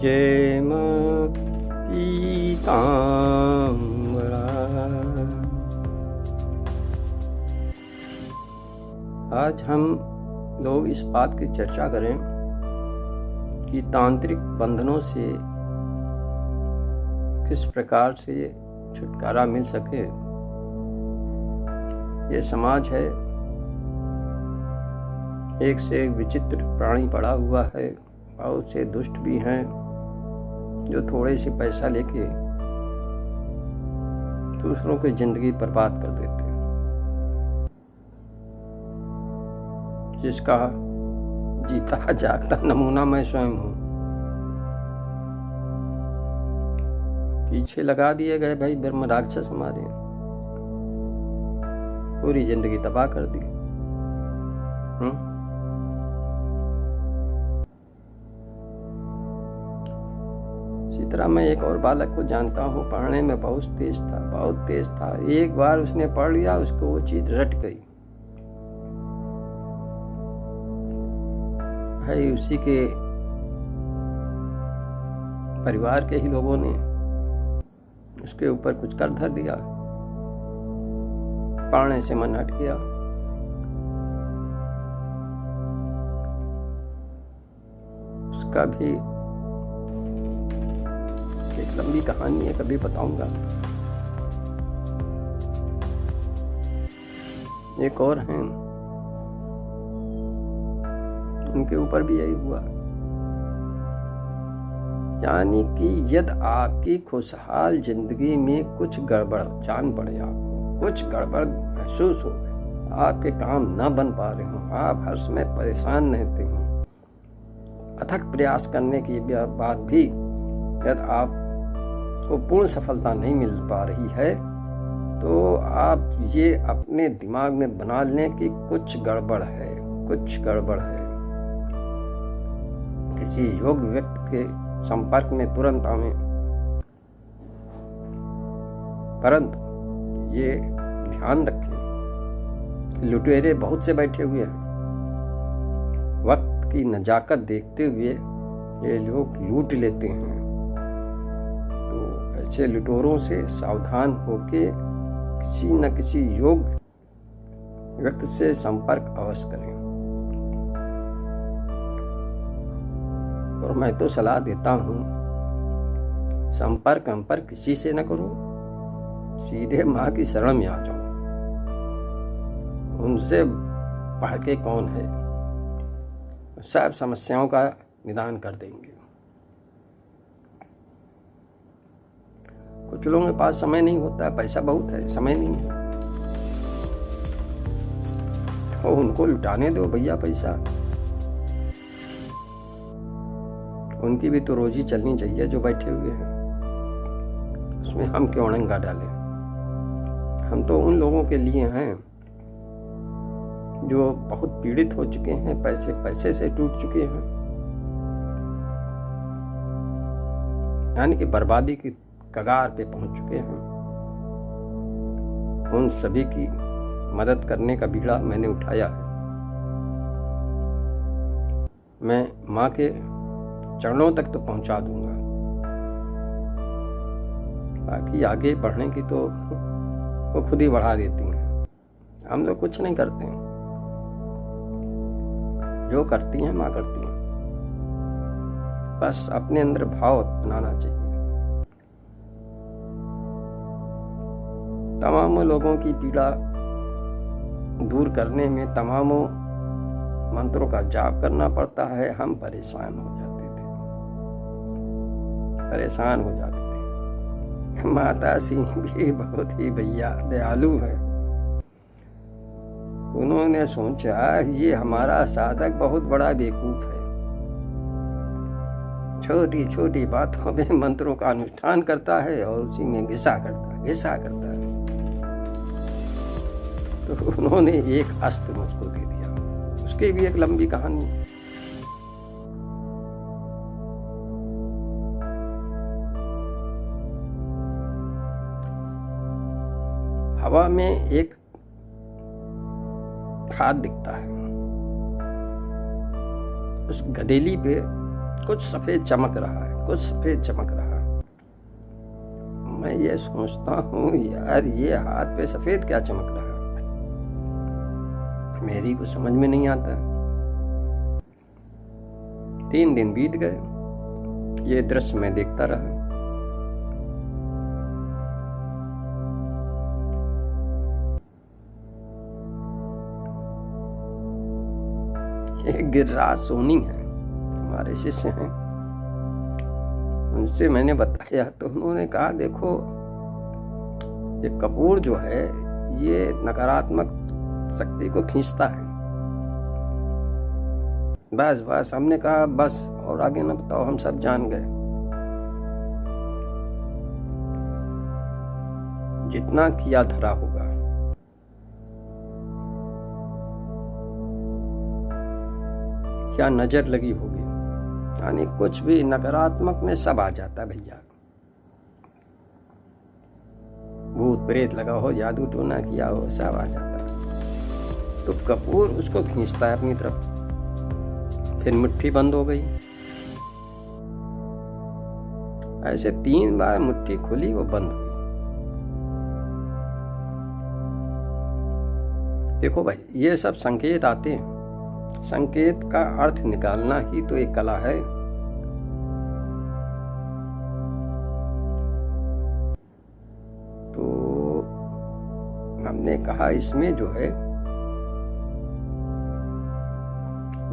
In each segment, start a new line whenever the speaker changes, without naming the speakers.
जय मां पीतांबरा। आज हम लोग इस बात की चर्चा करें कि तांत्रिक बंधनों से किस प्रकार से छुटकारा मिल सके। ये समाज है, एक से एक विचित्र प्राणी पड़ा हुआ है। बहुत से दुष्ट भी हैं जो थोड़े से पैसा लेके दूसरों की जिंदगी बर्बाद कर देते हैं। जिसका जीता जागता नमूना मैं स्वयं हूँ। पीछे लगा दिए गए भाई ब्रह्म राक्षस हमारे, पूरी जिंदगी तबाह कर दी। इसी तरह मैं एक और बालक को जानता हूँ, पढ़ने में बहुत तेज था। एक बार उसने पढ़ लिया, उसको वो चीज रट गई। भाई उसी के परिवार के ही लोगों ने उसके ऊपर कुछ कर धर दिया, पढ़ने से मन हट गया। उसका भी एक लंबी कहानी है, कभी बताऊंगा। एक और हैं, उनके ऊपर भी यही हुआ। यानी कि यदि आपकी खुशहाल जिंदगी में कुछ गड़बड़ जान पड़े, आपको कुछ गड़बड़ महसूस हो, आपके काम न बन पा रहे हो, आप हर समय परेशान रहते हो, अथक प्रयास करने के बाद भी यदि आपको पूर्ण सफलता नहीं मिल पा रही है, तो आप ये अपने दिमाग में बना लें कि कुछ गड़बड़ है। किसी योग्य व्यक्ति के संपर्क में तुरंत आवें। परंतु ये ध्यान रखें कि लुटेरे बहुत से बैठे हुए हैं। वक्त की नजाकत देखते हुए ये लोग लूट लेते हैं। तो ऐसे लुटेरों से सावधान होकर किसी न किसी योग्य व्यक्ति से संपर्क अवश्य करें। और मैं तो सलाह देता हूँ, संपर्क किसी से न करो, सीधे माँ की शरण में आ जाओ। उनसे बढ़ के कौन है, सब समस्याओं का निदान कर देंगे। कुछ लोगों के पास समय नहीं होता है, पैसा बहुत है, समय नहीं है, तो उनको लुटाने दो भैया पैसा। उनकी भी तो रोजी चलनी चाहिए जो बैठे हुए हैं, उसमें हम क्यों अड़ंगा डालें। हम तो उन लोगों के लिए हैं जो बहुत पीड़ित हो चुके हैं, पैसे से टूट चुके हैं, यानी कि बर्बादी की कगार पे पहुंच चुके हैं। उन सभी की मदद करने का बीड़ा मैंने उठाया है। मैं माँ के चरणों तक तो पहुंचा दूंगा, बाकी आगे बढ़ने की तो वो खुद ही बढ़ा देती हैं। हम लोग कुछ नहीं करते हैं, जो करती हैं माँ करती हैं। बस अपने अंदर भाव बनाना चाहिए। तमाम लोगों की पीड़ा दूर करने में तमामों मंत्रों का जाप करना पड़ता है। हम परेशान हो जाते थे। माता सिंह भी बहुत ही भैया दयालु है। उन्होंने सोचा ये हमारा साधक बहुत बड़ा बेवकूफ है, छोटी छोटी बातों में मंत्रों का अनुष्ठान करता है और उसी में घिसा करता है। तो उन्होंने एक अस्त्र मुझको दे दिया। उसकी भी एक लंबी कहानी है। हवा में एक खाद दिखता है, उस गदेली पे कुछ सफेद चमक रहा है। कुछ सफेद चमक रहा। मैं ये सोचता हूँ यार ये हाथ पे सफेद क्या चमक रहा, मेरी को समझ में नहीं आता। 3 दिन बीत गए, ये दृश्य मैं देखता रहा। ये गिरिराज सोनी है, हमारे शिष्य हैं। उनसे मैंने बताया तो उन्होंने कहा देखो ये कपूर जो है ये नकारात्मक शक्ति को खींचता है। बस हमने कहा बस और आगे ना बताओ, हम सब जान गए। जितना किया धरा होगा। क्या नजर लगी होगी, यानी कुछ भी नकारात्मक में सब आ जाता है भैया। भूत प्रेत लगा हो, जादू टोना किया हो, सब आ जाता है। तो कपूर उसको खींचता है अपनी तरफ। फिर मुट्ठी बंद हो गई। ऐसे 3 बार मुट्ठी खुली, वो बंद हुई। देखो भाई ये सब संकेत आते हैं। संकेत का अर्थ निकालना ही तो एक कला है। तो हमने कहा इसमें जो है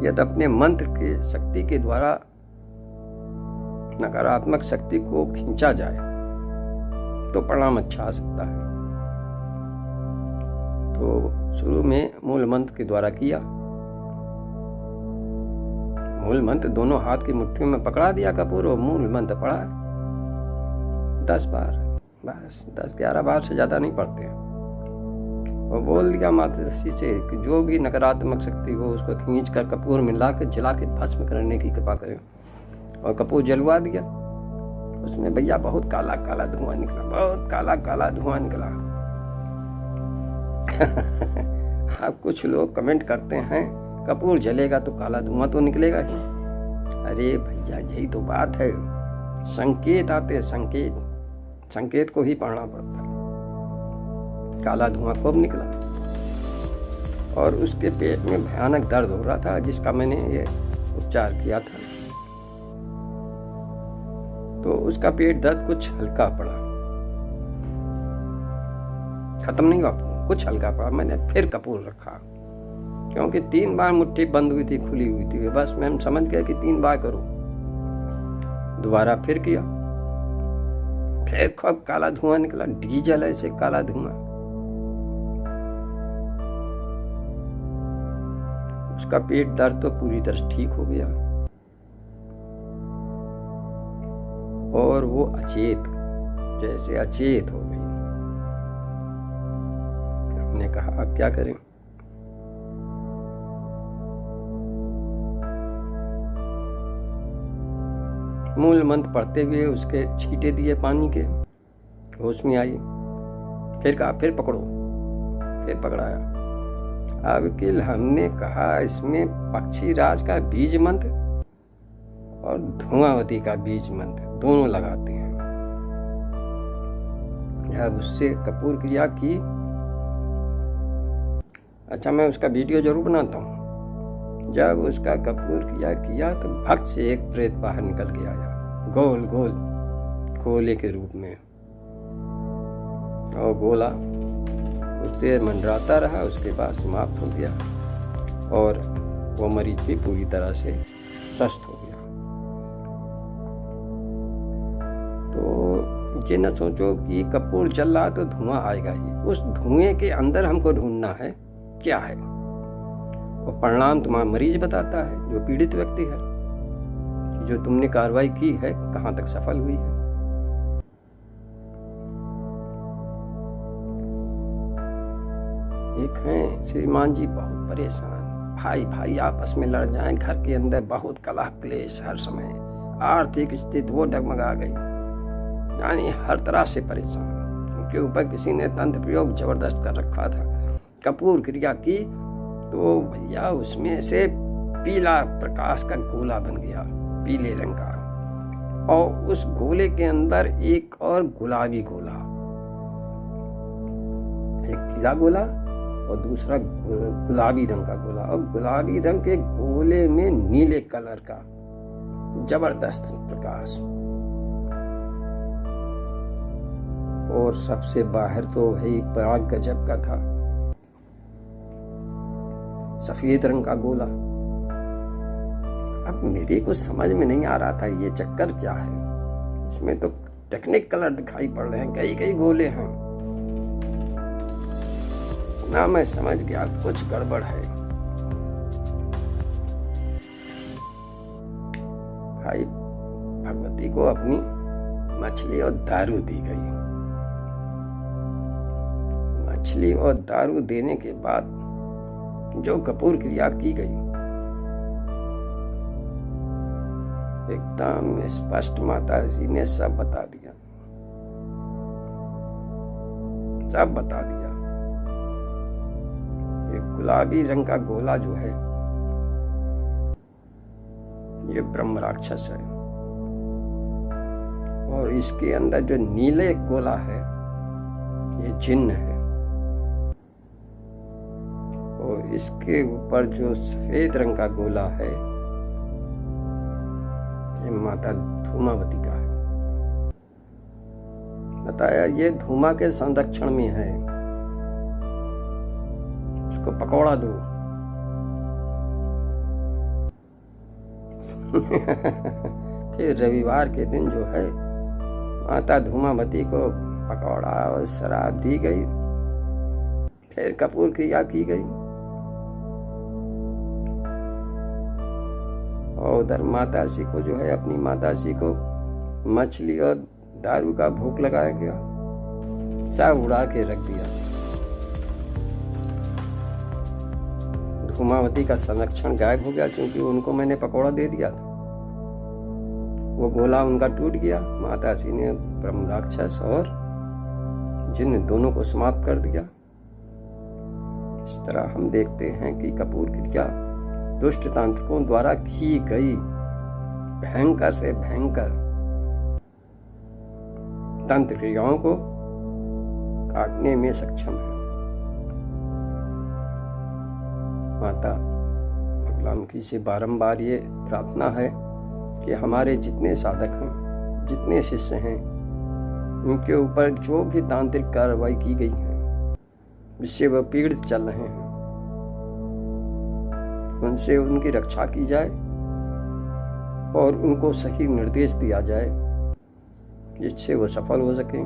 यदि अपने मंत्र के शक्ति के द्वारा नकारात्मक शक्ति को खींचा जाए तो परिणाम अच्छा आ सकता है। तो शुरू में मूल मंत्र के द्वारा किया। मूल मंत्र दोनों हाथ की मुट्ठी में पकड़ा दिया कपूर, और मूल मंत्र पढ़ा 10 बार, बस 10-11 बार से ज्यादा नहीं पढ़ते हैं। और बोल दिया मातृश्री से कि जो भी नकारात्मक शक्ति हो उसको खींच कर कपूर में ला कर जला के भस्म करने की कृपा करें। और कपूर जलवा दिया। उसमें भैया बहुत काला काला धुआं निकला, बहुत काला काला धुआं निकला। अब कुछ लोग कमेंट करते हैं कपूर जलेगा तो काला धुआं तो निकलेगा ही। अरे भैया यही तो बात है, संकेत आते हैं, संकेत को ही पढ़ना पड़ता है। काला धुआं खूब निकला और उसके पेट में भयानक दर्द हो रहा था, जिसका मैंने ये उपचार किया था। तो उसका पेट दर्द कुछ हल्का पड़ा, खत्म नहीं हुआ, कुछ हल्का पड़ा। मैंने फिर कपूर रखा, क्योंकि 3 बार मुट्ठी बंद हुई थी, खुली हुई थी। बस मैं समझ गया कि 3 बार करो। दोबारा फिर किया, फिर खूब काला धुआं निकला, डीजल ऐसे काला धुआं। उसका पेट दर्द तो पूरी तरह ठीक हो गया और वो अचेत, जैसे अचेत हो गई। हमने कहा अब क्या करें। मूल मंत्र पढ़ते हुए उसके छींटे दिए पानी के, होश में आई। फिर कहा फिर पकड़ो, फिर पकड़ाया। अब किल हमने कहा इसमें पक्षी राज का बीज मंत्र और धुआंवती का बीज मंत्र दोनों लगाते हैं। जब उससे कपूर क्रिया की, अच्छा मैं उसका वीडियो जरूर बनाता हूँ। जब उसका कपूर किया तो भक्त से एक प्रेत बाहर निकल के आया, गोल गोल गोले के रूप में। और गोला कुछ देर मंडराता रहा, उसके बाद समाप्त हो गया और वो मरीज भी पूरी तरह से स्वस्थ हो गया। तो ये न सोचो कि कपूर जल रहा तो धुआं आएगा ही, उस धुएं के अंदर हमको ढूंढना है क्या है। और परिणाम तुम्हारा मरीज बताता है, जो पीड़ित व्यक्ति है, जो तुमने कार्रवाई की है कहां तक सफल हुई है। एक हैं श्रीमान जी बहुत परेशान, भाई भाई आपस में लड़ जाएं, घर के अंदर बहुत कलह क्लेश हर समय, आर्थिक स्थिति वो डगमगा गई, यानी हर तरह से परेशान। उनके ऊपर किसी ने तंत्र प्रयोग जबरदस्त कर रखा था। कपूर क्रिया की तो भैया उसमें से पीला प्रकाश का गोला बन गया, पीले रंग का, और उस गोले के अंदर एक और गुलाबी गोला, एक पीला गोला और दूसरा गुलाबी रंग का गोला, और गुलाबी रंग के गोले में नीले कलर का जबरदस्त प्रकाश। और सबसे बाहर तो भाई बड़ा गजब का था, सफेद रंग का गोला। अब मेरे को समझ में नहीं आ रहा था ये चक्कर क्या है। इसमें तो टेक्निक कलर दिखाई पड़ रहे हैं, कई कई गोले हैं ना। मैं समझ गया कुछ गड़बड़ है। भाई भगवती को अपनी मछली और दारू दी गई। मछली और दारू देने के बाद जो कपूर क्रिया की गई, एकदम स्पष्ट माता जी ने सब बता दिया, सब बता दिया। ये गुलाबी रंग का गोला जो है ये ब्रह्म राक्षस है, और इसके अंदर जो नीले गोला है ये जिन्न है, और इसके ऊपर जो सफेद रंग का गोला है ये माता धूमावती का है। बताया ये धूमा के संरक्षण में है, उसको पकौड़ा दो। फिर रविवार के दिन जो है माता धूमावती को पकौड़ा और शराब दी गई, फिर कपूर क्रिया की गई, और उधर माता जी को जो है अपनी माता जी को मछली और दारू का भोग लगाया गया, सब उड़ा के रख दिया। धूमावती का संरक्षण गायब हो गया, क्योंकि उनको मैंने पकौड़ा दे दिया था। वो गोला उनका टूट गया। माता जी ने ब्रह्म राक्षस और जिन्न दोनों को समाप्त कर दिया। इस तरह हम देखते हैं कि कपूर क्रिया दुष्ट तांत्रिकों द्वारा की गई भयंकर से भयंकर तंत्र क्रियाओं को काटने में सक्षम है। माता बगलामुखी से बारंबार ये प्रार्थना है कि हमारे जितने साधक हैं, जितने शिष्य हैं, उनके ऊपर जो भी तांत्रिक कार्रवाई की गई है, जिससे वह पीड़ित चल रहे हैं, उनसे उनकी रक्षा की जाए और उनको सही निर्देश दिया जाए, जिससे वो सफल हो सकें,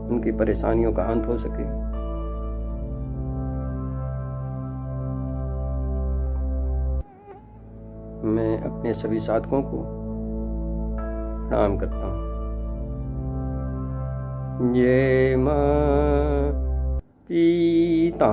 उनकी परेशानियों का अंत हो सके। मैं अपने सभी साधकों को प्रणाम करता हूँ। ये मां पीतां